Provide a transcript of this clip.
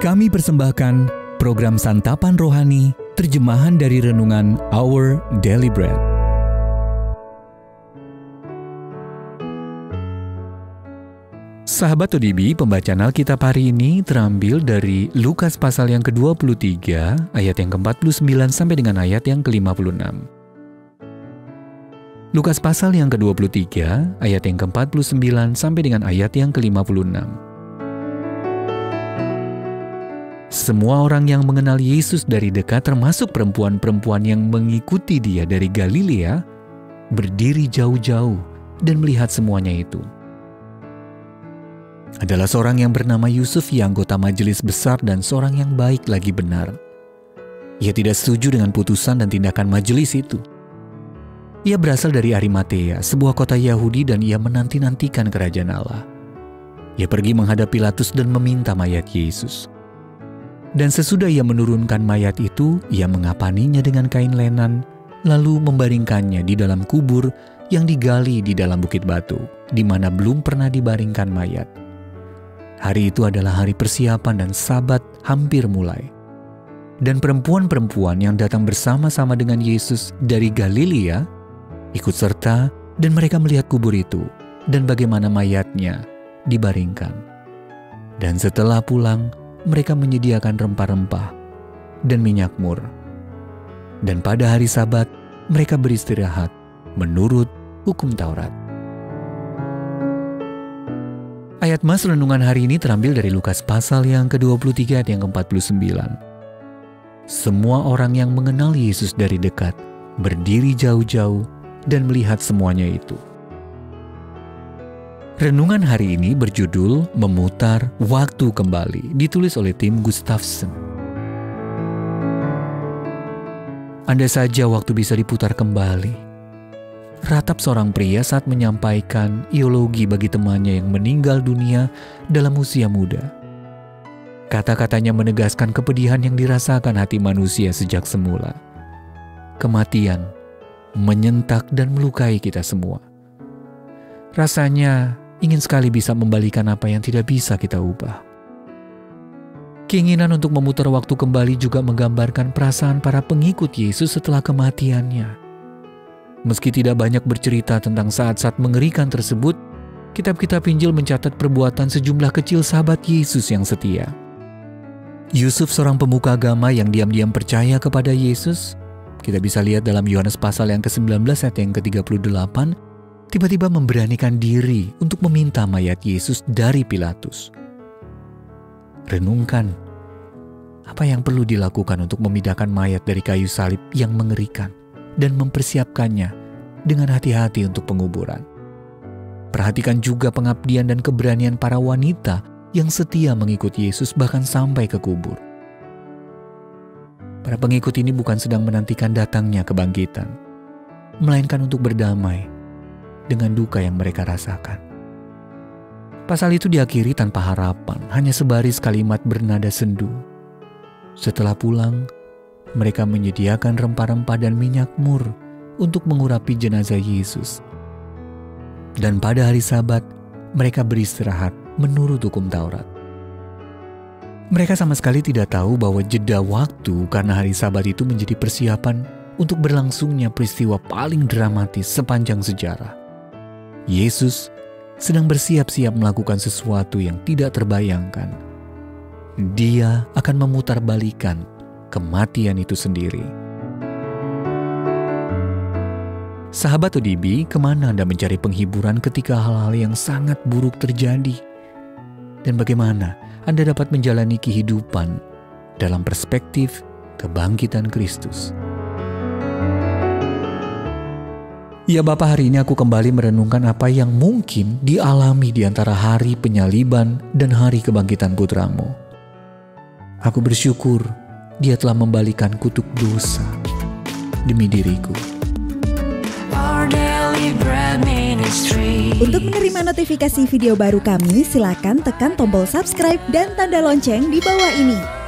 Kami persembahkan program Santapan Rohani, terjemahan dari renungan Our Daily Bread. Sahabat ODB, pembacaan Alkitab hari ini terambil dari Lukas pasal yang ke-23, ayat yang ke-49 sampai dengan ayat yang ke-56. Lukas pasal yang ke-23, ayat yang ke-49 sampai dengan ayat yang ke-56. Semua orang yang mengenal Yesus dari dekat, termasuk perempuan-perempuan yang mengikuti dia dari Galilea, berdiri jauh-jauh dan melihat semuanya itu. Adalah seorang yang bernama Yusuf, yang anggota majelis besar dan seorang yang baik lagi benar. Ia tidak setuju dengan putusan dan tindakan majelis itu. Ia berasal dari Arimatea, sebuah kota Yahudi, dan ia menanti-nantikan kerajaan Allah. Ia pergi menghadap Pilatus dan meminta mayat Yesus. Dan sesudah ia menurunkan mayat itu, ia mengapaninya dengan kain lenan, lalu membaringkannya di dalam kubur yang digali di dalam bukit batu, di mana belum pernah dibaringkan mayat. Hari itu adalah hari persiapan dan Sabat hampir mulai. Dan perempuan-perempuan yang datang bersama-sama dengan Yesus dari Galilea ikut serta, dan mereka melihat kubur itu dan bagaimana mayatnya dibaringkan. Dan setelah pulang, mereka menyediakan rempah-rempah dan minyak mur. Dan pada hari Sabat, mereka beristirahat menurut hukum Taurat. Ayat mas renungan hari ini terambil dari Lukas pasal yang ke-23 ayat yang ke-49. Semua orang yang mengenal Yesus dari dekat berdiri jauh-jauh dan melihat semuanya itu. Renungan hari ini berjudul Memutar Waktu Kembali, ditulis oleh Tim Gustafson. Andai saja waktu bisa diputar kembali, ratap seorang pria saat menyampaikan eulogi bagi temannya yang meninggal dunia dalam usia muda. Kata-katanya menegaskan kepedihan yang dirasakan hati manusia sejak semula. Kematian menyentak dan melukai kita semua. Rasanya ingin sekali bisa membalikan apa yang tidak bisa kita ubah. Keinginan untuk memutar waktu kembali juga menggambarkan perasaan para pengikut Yesus setelah kematiannya. Meski tidak banyak bercerita tentang saat-saat mengerikan tersebut, kitab-kitab Injil mencatat perbuatan sejumlah kecil sahabat Yesus yang setia. Yusuf, seorang pemuka agama yang diam-diam percaya kepada Yesus, kita bisa lihat dalam Yohanes pasal yang ke-19 ayat yang ke-38, tiba-tiba memberanikan diri untuk meminta mayat Yesus dari Pilatus. Renungkan, apa yang perlu dilakukan untuk memindahkan mayat dari kayu salib yang mengerikan dan mempersiapkannya dengan hati-hati untuk penguburan. Perhatikan juga pengabdian dan keberanian para wanita yang setia mengikut Yesus bahkan sampai ke kubur. Para pengikut ini bukan sedang menantikan datangnya kebangkitan, melainkan untuk berdamai dengan duka yang mereka rasakan. Pasal itu diakhiri tanpa harapan, hanya sebaris kalimat bernada sendu. Setelah pulang, mereka menyediakan rempah-rempah dan minyak mur untuk mengurapi jenazah Yesus. Dan pada hari Sabat, mereka beristirahat menurut hukum Taurat. Mereka sama sekali tidak tahu bahwa jeda waktu karena hari Sabat itu menjadi persiapan untuk berlangsungnya peristiwa paling dramatis sepanjang sejarah. Yesus sedang bersiap-siap melakukan sesuatu yang tidak terbayangkan. Dia akan memutarbalikkan kematian itu sendiri. Sahabat ODB, kemana Anda mencari penghiburan ketika hal-hal yang sangat buruk terjadi? Dan bagaimana Anda dapat menjalani kehidupan dalam perspektif kebangkitan Kristus? Ya Bapa, hari ini aku kembali merenungkan apa yang mungkin dialami di antara hari penyaliban dan hari kebangkitan putramu. Aku bersyukur Dia telah membalikan kutuk dosa demi diriku. Untuk menerima notifikasi video baru kami, silakan tekan tombol subscribe dan tanda lonceng di bawah ini.